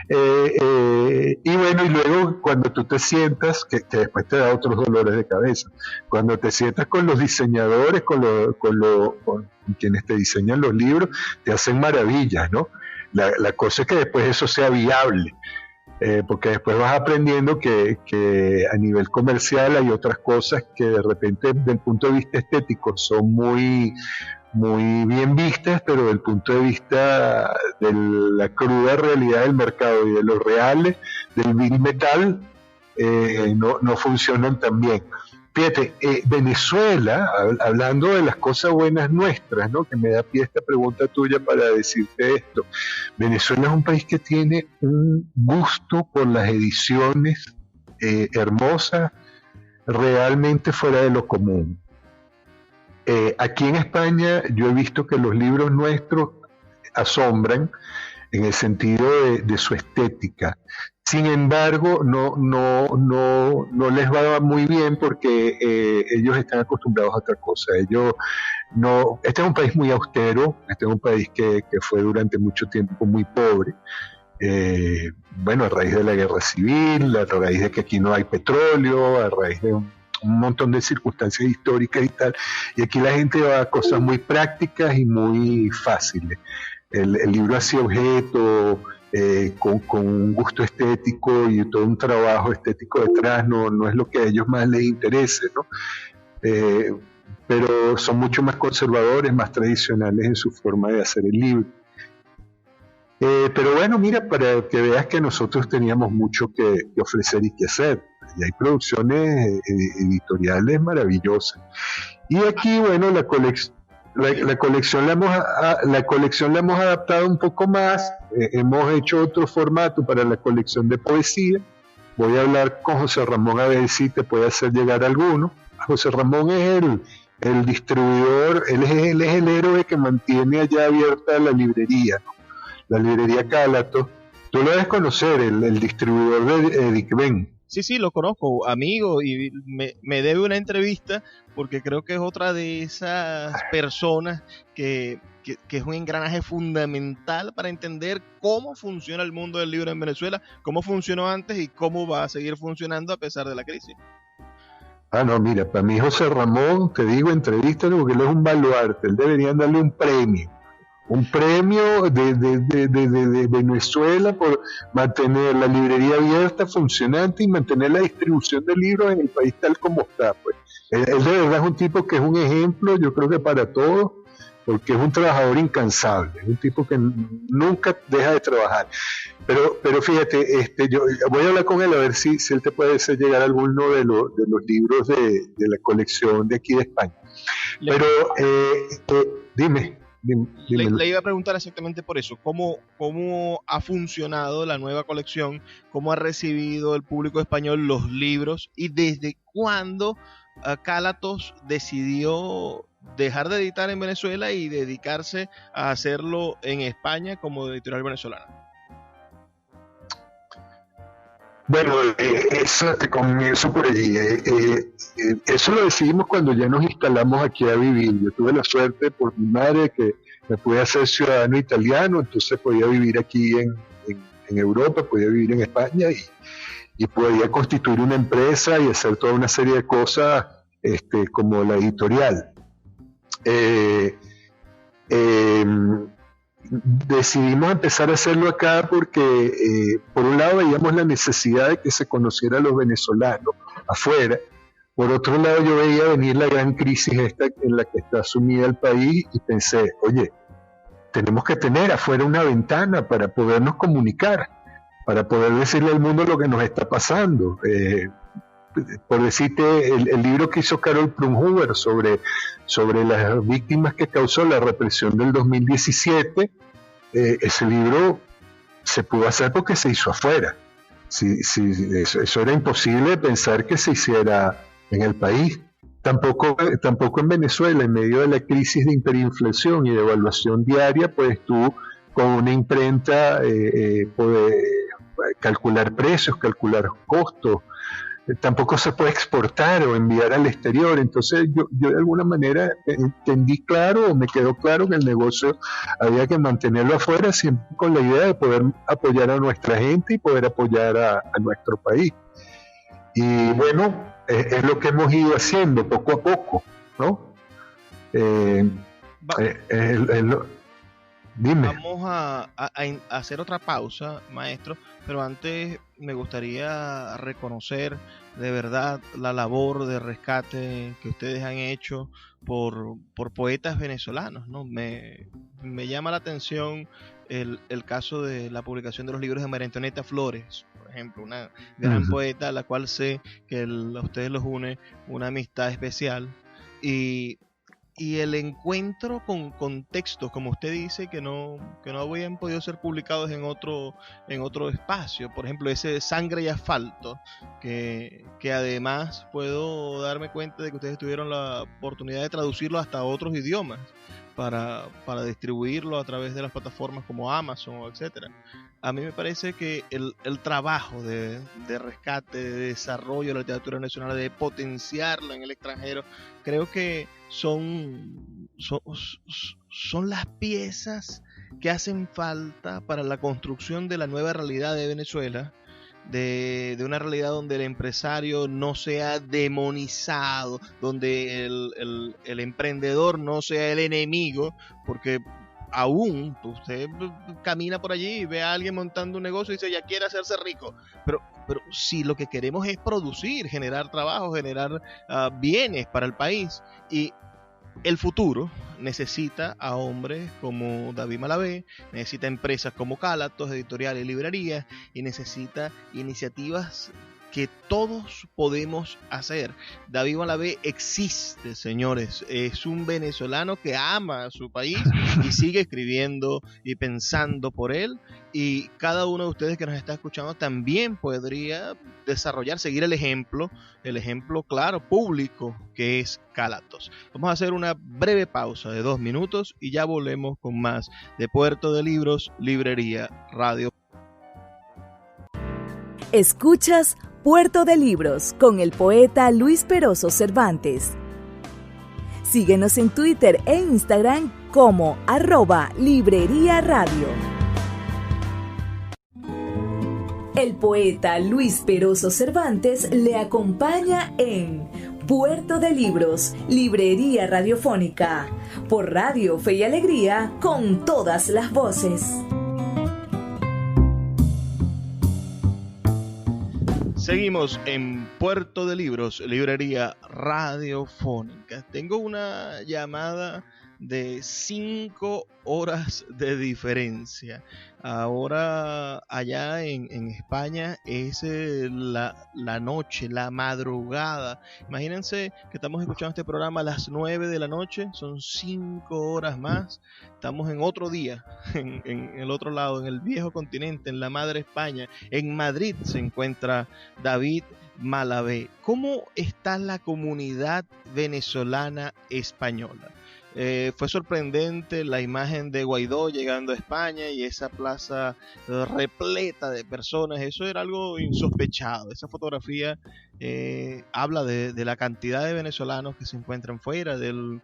y bueno, y luego cuando tú te sientas, que después te da otros dolores de cabeza, cuando te sientas con los diseñadores, con quienes te diseñan los libros, te hacen maravillas, ¿no? La cosa es que después eso sea viable. Porque después vas aprendiendo que a nivel comercial hay otras cosas que de repente desde el punto de vista estético son muy, muy bien vistas, pero desde el punto de vista de la cruda realidad del mercado y de los reales, del big metal, no funcionan tan bien. Fíjate, Venezuela, hablando de las cosas buenas nuestras, ¿no? Que me da pie esta pregunta tuya para decirte esto. Venezuela es un país que tiene un gusto por las ediciones hermosas, realmente fuera de lo común. Aquí en España yo he visto que los libros nuestros asombran en el sentido de su estética. Sin embargo, no les va muy bien porque ellos están acostumbrados a otra cosa. Este es un país muy austero, este es un país que fue durante mucho tiempo muy pobre. Bueno, a raíz de la guerra civil, a raíz de que aquí no hay petróleo, a raíz de un montón de circunstancias históricas y tal. Y aquí la gente va a cosas muy prácticas y muy fáciles. El libro así objeto, con un gusto estético y todo un trabajo estético detrás, no es lo que a ellos más les interese, ¿no? Pero son mucho más conservadores, más tradicionales en su forma de hacer el libro. Pero bueno, mira, para que veas que nosotros teníamos mucho que ofrecer y que hacer. Y hay producciones editoriales maravillosas. Y aquí, bueno, la colección la hemos adaptado un poco más. Hemos hecho otro formato para la colección de poesía. Voy a hablar con José Ramón a ver si te puede hacer llegar alguno. José Ramón es el distribuidor, él es el héroe que mantiene allá abierta la librería, ¿no? La librería Cálatos. Tú lo debes conocer, el distribuidor de Dicven. Sí, lo conozco, amigo, y me debe una entrevista porque creo que es otra de esas personas que es un engranaje fundamental para entender cómo funciona el mundo del libro en Venezuela, cómo funcionó antes y cómo va a seguir funcionando a pesar de la crisis. No, mira, para mí José Ramón, te digo, entrevístalo porque él es un baluarte, él deberían darle un premio de Venezuela por mantener la librería abierta, funcionante y mantener la distribución de libros en el país tal como está. Pues. Él de verdad es un tipo que es un ejemplo, yo creo que para todos, porque es un trabajador incansable, es un tipo que nunca deja de trabajar. Pero fíjate, yo voy a hablar con él a ver si él te puede hacer llegar alguno de los libros de la colección de aquí de España. Pero dime. Le iba a preguntar exactamente por eso, ¿cómo ha funcionado la nueva colección? ¿Cómo ha recibido el público español los libros? ¿Y desde cuándo Cálatos decidió dejar de editar en Venezuela y dedicarse a hacerlo en España como editorial venezolana? Bueno, eso te comienzo por allí. Eso lo decidimos cuando ya nos instalamos aquí a vivir. Yo tuve la suerte por mi madre que me pude hacer ciudadano italiano, entonces podía vivir aquí en Europa, podía vivir en España y podía constituir una empresa y hacer toda una serie de cosas como la editorial. Decidimos empezar a hacerlo acá porque por un lado veíamos la necesidad de que se conociera a los venezolanos afuera, por otro lado yo veía venir la gran crisis esta en la que está sumida el país y pensé, oye, tenemos que tener afuera una ventana para podernos comunicar, para poder decirle al mundo lo que nos está pasando. Por decirte, el libro que hizo Carol Prunhuber sobre las víctimas que causó la represión del 2017, ese libro se pudo hacer porque se hizo afuera. Eso era imposible pensar que se hiciera en el país. Tampoco en Venezuela, en medio de la crisis de hiperinflación y de devaluación diaria, pues tú con una imprenta poder calcular precios, calcular costos. Tampoco se puede exportar o enviar al exterior. Entonces yo de alguna manera entendí claro, o me quedó claro que el negocio había que mantenerlo afuera, siempre con la idea de poder apoyar a nuestra gente y poder apoyar a nuestro país. Y bueno, es lo que hemos ido haciendo poco a poco, ¿no? Dime. Vamos a hacer otra pausa, maestro, pero antes me gustaría reconocer de verdad la labor de rescate que ustedes han hecho por poetas venezolanos, ¿no? Me llama la atención el caso de la publicación de los libros de María Antonieta Flores, por ejemplo, una gran Ujú. poeta a la cual sé que a ustedes los une una amistad especial. Y, y el encuentro con textos, como usted dice, que no habían podido ser publicados en otro espacio. Por ejemplo, ese Sangre y Asfalto, que además puedo darme cuenta de que ustedes tuvieron la oportunidad de traducirlo hasta otros idiomas para distribuirlo a través de las plataformas como Amazon o etcétera. A mí me parece que el trabajo de rescate, de desarrollo de la literatura nacional, de potenciarla en el extranjero, creo que son las piezas que hacen falta para la construcción de la nueva realidad de Venezuela, de una realidad donde el empresario no sea demonizado, donde el emprendedor no sea el enemigo, porque aún usted camina por allí y ve a alguien montando un negocio y dice, ya quiere hacerse rico, pero si lo que queremos es producir, generar trabajo, generar bienes para el país, y el futuro necesita a hombres como David Malavé, necesita empresas como Cálatos, editoriales y librerías, y necesita iniciativas que todos podemos hacer. David Malavé existe, señores, es un venezolano que ama a su país y sigue escribiendo y pensando por él, y cada uno de ustedes que nos está escuchando también podría desarrollar, seguir el ejemplo claro, público, que es Cálatos. Vamos a hacer una breve pausa de 2 minutos y ya volvemos con más de Puerto de Libros, Librería Radio. Escuchas Puerto de Libros con el poeta Luis Peroso Cervantes. Síguenos en Twitter e Instagram como @Librería Radio. El poeta Luis Peroso Cervantes le acompaña en Puerto de Libros, Librería Radiofónica, por Radio Fe y Alegría, con todas las voces. Seguimos en Puerto de Libros, Librería Radiofónica. Tengo una llamada de 5 horas de diferencia. Ahora allá en España es la noche, la madrugada. Imagínense que estamos escuchando este programa a las 9 de la noche, son 5 horas más. Estamos en otro día, en el otro lado, en el viejo continente, en la madre España. En Madrid se encuentra David Malavé. ¿Cómo está la comunidad venezolana española? Fue sorprendente la imagen de Guaidó llegando a España y esa plaza repleta de personas. Eso era algo insospechado. Esa fotografía habla de la cantidad de venezolanos que se encuentran fuera, del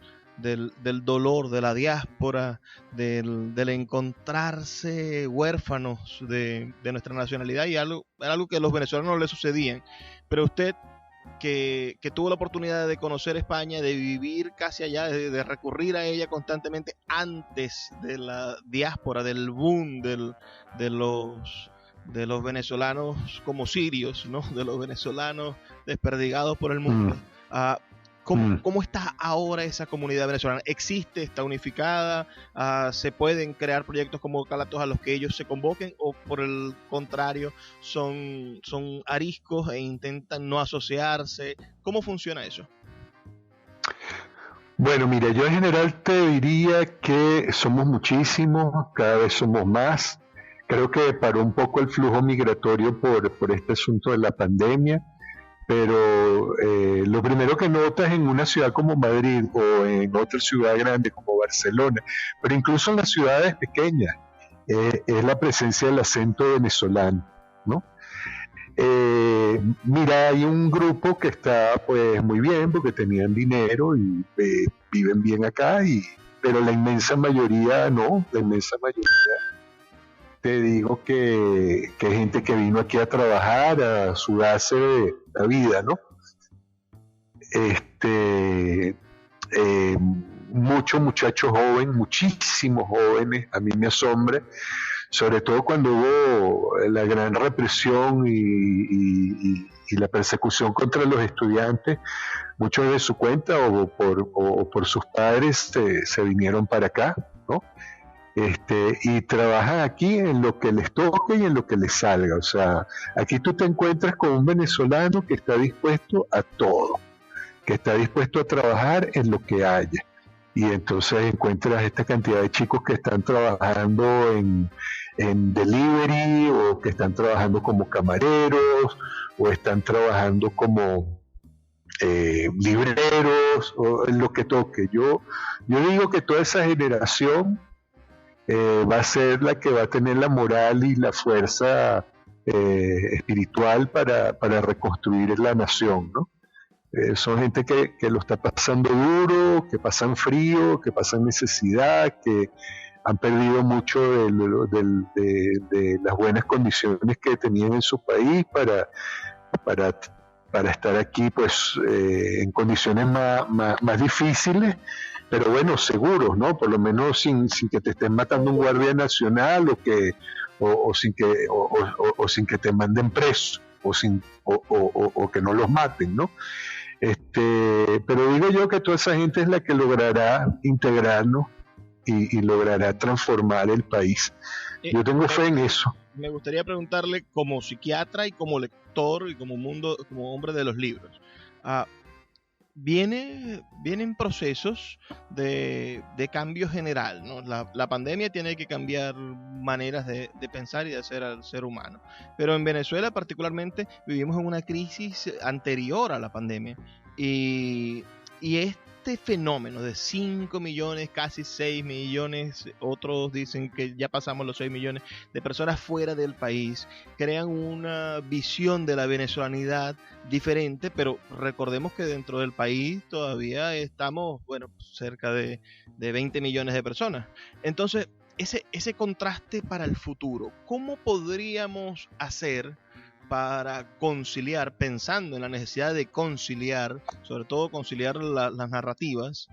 dolor, de la diáspora, del encontrarse huérfanos de nuestra nacionalidad, y era algo que a los venezolanos no les sucedían. Pero usted, que tuvo la oportunidad de conocer España, de vivir casi allá, de recurrir a ella constantemente antes de la diáspora, del boom de los venezolanos como sirios, ¿no? De los venezolanos desperdigados por el mundo. ¿Cómo está ahora esa comunidad venezolana? ¿Existe? ¿Está unificada? ¿Se pueden crear proyectos como Cálatos a los que ellos se convoquen? ¿O por el contrario son ariscos e intentan no asociarse? ¿Cómo funciona eso? Bueno, mira, yo en general te diría que somos muchísimos, cada vez somos más. Creo que paró un poco el flujo migratorio por este asunto de la pandemia. Pero lo primero que notas en una ciudad como Madrid o en otra ciudad grande como Barcelona, pero incluso en las ciudades pequeñas, es la presencia del acento venezolano, ¿no? Mira, hay un grupo que está pues muy bien porque tenían dinero y viven bien acá, pero la inmensa mayoría no, la inmensa mayoría te digo que hay gente que vino aquí a trabajar, a sudarse la vida, ¿no? Muchos muchachos jóvenes, muchísimos jóvenes, a mí me asombra, sobre todo cuando hubo la gran represión y la persecución contra los estudiantes, muchos de su cuenta o por sus padres se vinieron para acá, ¿no? y trabajan aquí en lo que les toque y en lo que les salga. O sea, aquí tú te encuentras con un venezolano que está dispuesto a todo, que está dispuesto a trabajar en lo que haya. Y entonces encuentras esta cantidad de chicos que están trabajando en delivery, o que están trabajando como camareros, o están trabajando como libreros, o en lo que toque. Yo digo que toda esa generación va a ser la que va a tener la moral y la fuerza espiritual para reconstruir la nación, ¿no? Son gente que lo está pasando duro, que pasan frío, que pasan necesidad, que han perdido mucho de las buenas condiciones que tenían en su país para estar aquí, pues en condiciones más difíciles, pero bueno, seguros, ¿no? Por lo menos sin que te estén matando un guardia nacional, o sin que te manden preso, o que no los maten, ¿no? Pero digo yo que toda esa gente es la que logrará integrarnos y logrará transformar el país. Yo tengo fe en eso. Me gustaría preguntarle, como psiquiatra y como lector y como hombre de los libros, vienen procesos de cambio general, ¿no? La pandemia tiene que cambiar maneras de pensar y de hacer al ser humano, pero en Venezuela particularmente vivimos en una crisis anterior a la pandemia, y este fenómeno de 5 millones, casi 6 millones, otros dicen que ya pasamos los 6 millones de personas fuera del país, crean una visión de la venezolanidad diferente, pero recordemos que dentro del país todavía estamos, cerca de 20 millones de personas. Entonces, ese contraste para el futuro, ¿cómo podríamos hacer para conciliar, pensando en la necesidad de conciliar, sobre todo conciliar las narrativas?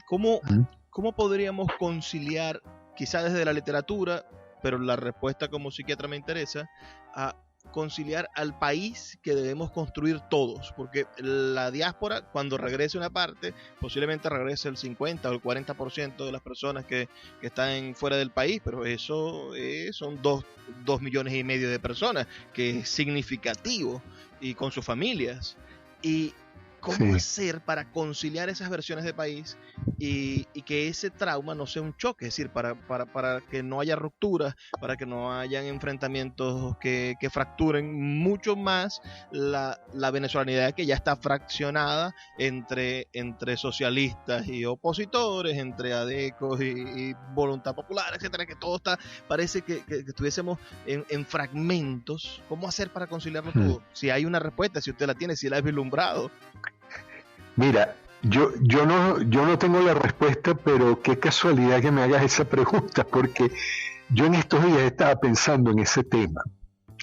¿Cómo podríamos conciliar, quizá desde la literatura, pero la respuesta como psiquiatra me interesa, conciliar al país que debemos construir todos? Porque la diáspora, cuando regrese una parte, posiblemente regrese el 50 o el 40% de las personas que están fuera del país, pero eso son 2 millones y medio de personas, que es significativo, y con sus familias. Y ¿cómo hacer para conciliar esas versiones de país y que ese trauma no sea un choque? Es decir, para que no haya rupturas, para que no hayan enfrentamientos que fracturen mucho más la venezolanidad, que ya está fraccionada entre socialistas y opositores, entre adecos y voluntad popular, etcétera, que todo parece que estuviésemos en fragmentos. ¿Cómo hacer para conciliarlo todo? Si hay una respuesta, si usted la tiene, si la ha vislumbrado. Mira, yo no tengo la respuesta, pero qué casualidad que me hagas esa pregunta, porque yo en estos días estaba pensando en ese tema.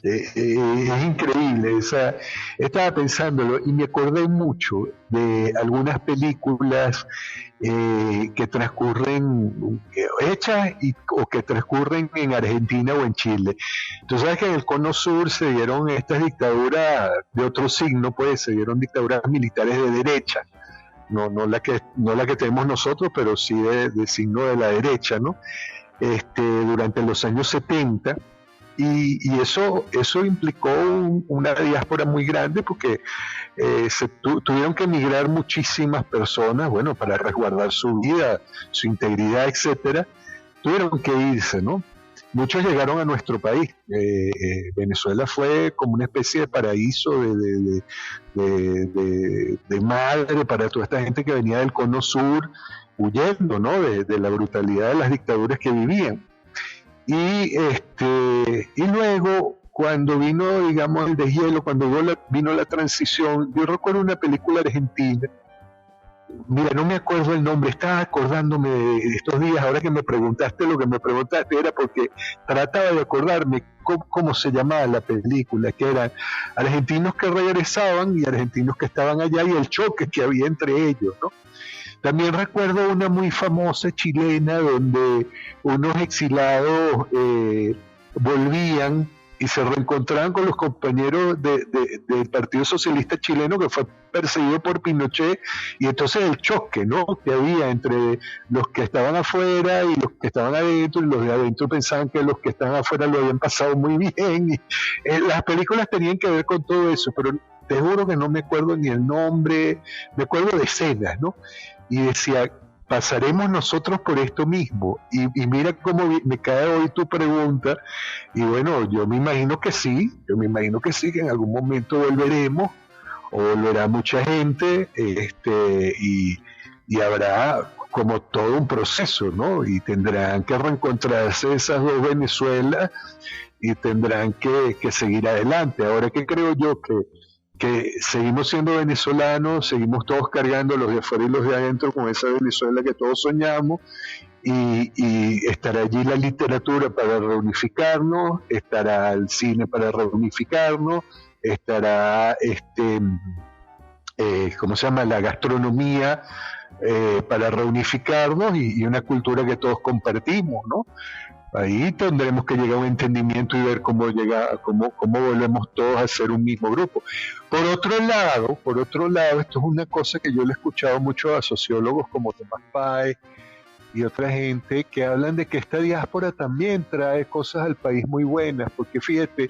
Es increíble, estaba pensándolo y me acordé mucho de algunas películas que transcurren hechas o que transcurren en Argentina o en Chile. Tú sabes que en el Cono Sur se dieron estas dictaduras de otro signo, pues se dieron dictaduras militares de derecha, no la que tenemos nosotros, pero sí de signo de la derecha, ¿no? Durante los años 70. Y eso implicó una diáspora muy grande, porque tuvieron que emigrar muchísimas personas, para resguardar su vida, su integridad, etcétera. Tuvieron que irse, ¿no? Muchos llegaron a nuestro país. Venezuela fue como una especie de paraíso de madre para toda esta gente que venía del Cono Sur, huyendo, ¿no? de la brutalidad de las dictaduras que vivían. Y luego, cuando vino, digamos, el deshielo, cuando vino la transición, yo recuerdo una película argentina, mira, no me acuerdo el nombre, estaba acordándome de estos días, ahora que me preguntaste lo que me preguntaste, era porque trataba de acordarme cómo se llamaba la película, que eran argentinos que regresaban y argentinos que estaban allá, y el choque que había entre ellos, ¿no? También recuerdo una muy famosa chilena donde unos exilados volvían y se reencontraban con los compañeros del Partido Socialista Chileno, que fue perseguido por Pinochet, y entonces el choque, ¿no?, que había entre los que estaban afuera y los que estaban adentro, y los de adentro pensaban que los que estaban afuera lo habían pasado muy bien, y las películas tenían que ver con todo eso, pero te juro que no me acuerdo ni el nombre, me acuerdo de escenas, ¿no? Y decía, pasaremos nosotros por esto mismo, y mira cómo me cae hoy tu pregunta, y bueno, yo me imagino que sí, que en algún momento volveremos, o volverá mucha gente, y habrá como todo un proceso, ¿no? Y tendrán que reencontrarse esas dos Venezuelas, y tendrán que seguir adelante. Ahora, ¿qué creo yo? Que seguimos siendo venezolanos, seguimos todos cargando los de afuera y los de adentro con esa Venezuela que todos soñamos, y estará allí la literatura para reunificarnos, estará el cine para reunificarnos, estará ¿cómo se llama?, la gastronomía para reunificarnos, y una cultura que todos compartimos, ¿no? Ahí tendremos que llegar a un entendimiento y ver cómo volvemos todos a ser un mismo grupo. Por otro lado, esto es una cosa que yo le he escuchado mucho a sociólogos como Tomás Páez y otra gente, que hablan de que esta diáspora también trae cosas al país muy buenas, porque fíjate,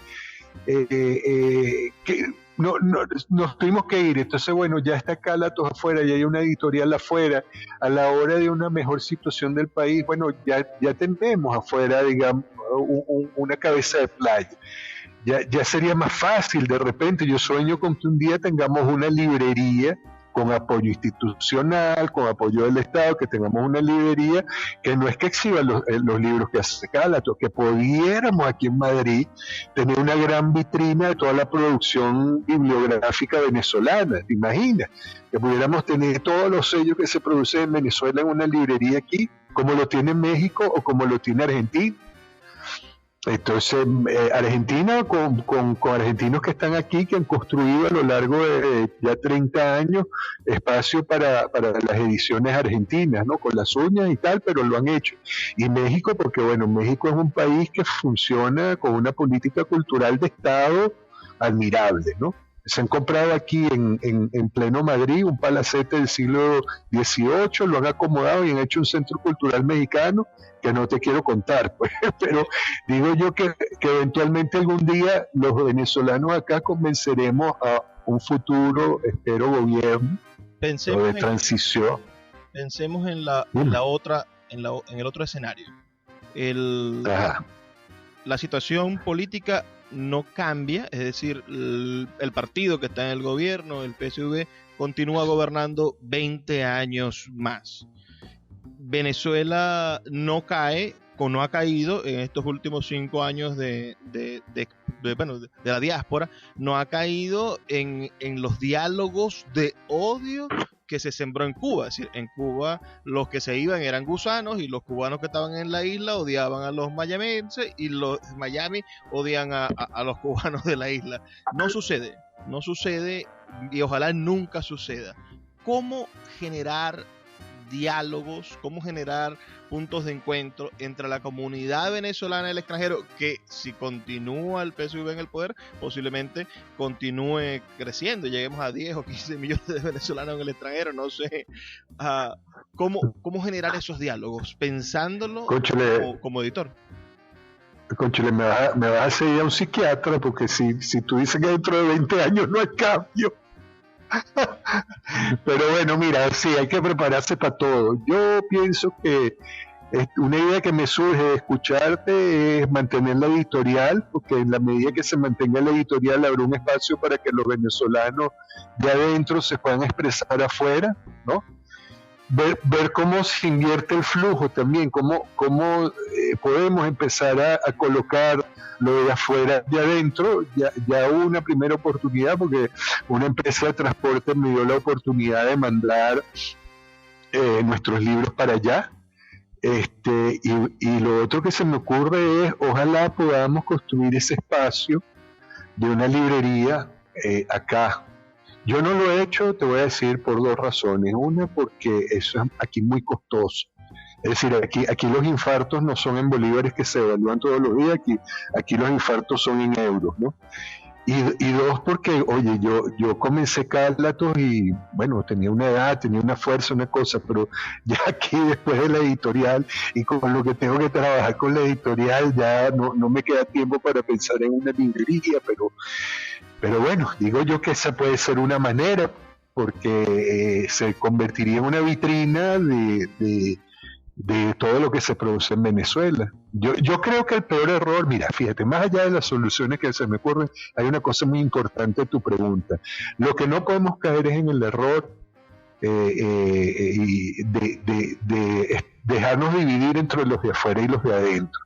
que nos tuvimos que ir, entonces bueno, ya está Cálatos afuera, ya hay una editorial afuera, a la hora de una mejor situación del país, bueno, ya tenemos afuera, digamos, una cabeza de playa, ya sería más fácil. De repente yo sueño con que un día tengamos una librería con apoyo institucional, con apoyo del Estado, que tengamos una librería que no es que exhiba los libros que hace Cálatos, que pudiéramos aquí en Madrid tener una gran vitrina de toda la producción bibliográfica venezolana. ¿Te imaginas? Que pudiéramos tener todos los sellos que se producen en Venezuela en una librería aquí, como lo tiene México o como lo tiene Argentina. Entonces, Argentina con argentinos que están aquí, que han construido a lo largo de ya 30 años espacio para las ediciones argentinas, ¿no? Con las uñas y tal, pero lo han hecho. Y México, porque bueno, México es un país que funciona con una política cultural de Estado admirable, ¿no? Se han comprado aquí en pleno Madrid un palacete del siglo XVIII, lo han acomodado y han hecho un centro cultural mexicano que no te quiero contar, pues, pero digo yo que eventualmente algún día los venezolanos acá convenceremos a un futuro, espero, gobierno de transición. Pensemos en la otra, en el otro escenario. La situación política no cambia, es decir, el partido que está en el gobierno, el PSV, continúa gobernando 20 años más. Venezuela no cae, o no ha caído en estos últimos 5 años de la diáspora, no ha caído en los diálogos de odio que se sembró en Cuba. Es decir, en Cuba los que se iban eran gusanos, y los cubanos que estaban en la isla odiaban a los mayamenses, y los Miami odian a los cubanos de la isla. No sucede, y ojalá nunca suceda. ¿Cómo generar diálogos, cómo generar puntos de encuentro entre la comunidad venezolana y el extranjero, que si continúa el PSV en el poder, posiblemente continúe creciendo, lleguemos a 10 o 15 millones de venezolanos en el extranjero, no sé, cómo generar esos diálogos, pensándolo como editor? Conchale, me vas a hacer ir a un psiquiatra, porque si tú dices que dentro de 20 años no hay cambio. Pero bueno, mira, sí, hay que prepararse para todo. Yo pienso que una idea que me surge de escucharte es mantener la editorial, porque en la medida que se mantenga la editorial habrá un espacio para que los venezolanos de adentro se puedan expresar afuera, ¿no? Ver cómo se invierte el flujo también, cómo podemos empezar a colocar lo de afuera de adentro. Ya hubo una primera oportunidad, porque una empresa de transporte me dio la oportunidad de mandar nuestros libros para allá. Y lo otro que se me ocurre es, ojalá podamos construir ese espacio de una librería acá. Yo no lo he hecho, te voy a decir, por 2 razones. Una, porque eso es aquí muy costoso. Es decir, aquí los infartos no son en bolívares que se evalúan todos los días, aquí los infartos son en euros, ¿no? Y dos, porque, oye, yo comencé Carlatos y, bueno, tenía una edad, tenía una fuerza, una cosa, pero ya aquí después de la editorial y con lo que tengo que trabajar con la editorial, ya no me queda tiempo para pensar en una librería, pero bueno, digo yo que esa puede ser una manera, porque se convertiría en una vitrina de todo lo que se produce en Venezuela. Yo creo que el peor error, mira, fíjate, más allá de las soluciones que se me ocurren, hay una cosa muy importante de tu pregunta. Lo que no podemos caer es en el error de dejarnos dividir entre los de afuera y los de adentro.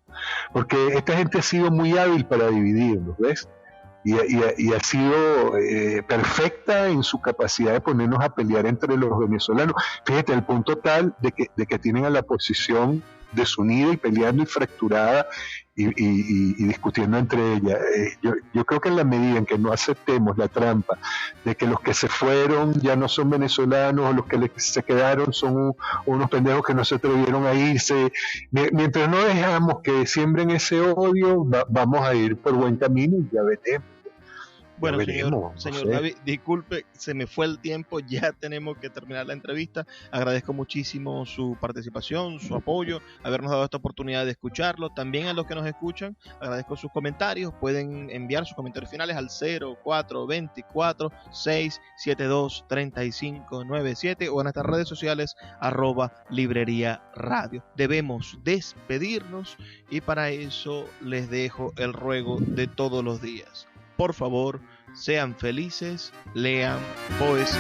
Porque esta gente ha sido muy hábil para dividirnos, ¿ves? Y ha sido perfecta en su capacidad de ponernos a pelear entre los venezolanos. Fíjate, al punto tal de que tienen a la oposición desunida y peleando y fracturada y discutiendo entre ellas. Yo creo que en la medida en que no aceptemos la trampa de que los que se fueron ya no son venezolanos, o los que se quedaron son unos pendejos que no se atrevieron a irse, mientras no dejamos que siembren ese odio, vamos a ir por buen camino y ya veremos. Bueno, señor David, disculpe, se me fue el tiempo, ya tenemos que terminar la entrevista. Agradezco muchísimo su participación, su apoyo, habernos dado esta oportunidad de escucharlo. También a los que nos escuchan, agradezco sus comentarios. Pueden enviar sus comentarios finales al 0424-672-3597 o en nuestras redes sociales @librería radio. Debemos despedirnos y para eso les dejo el ruego de todos los días. Por favor, sean felices, lean poesía.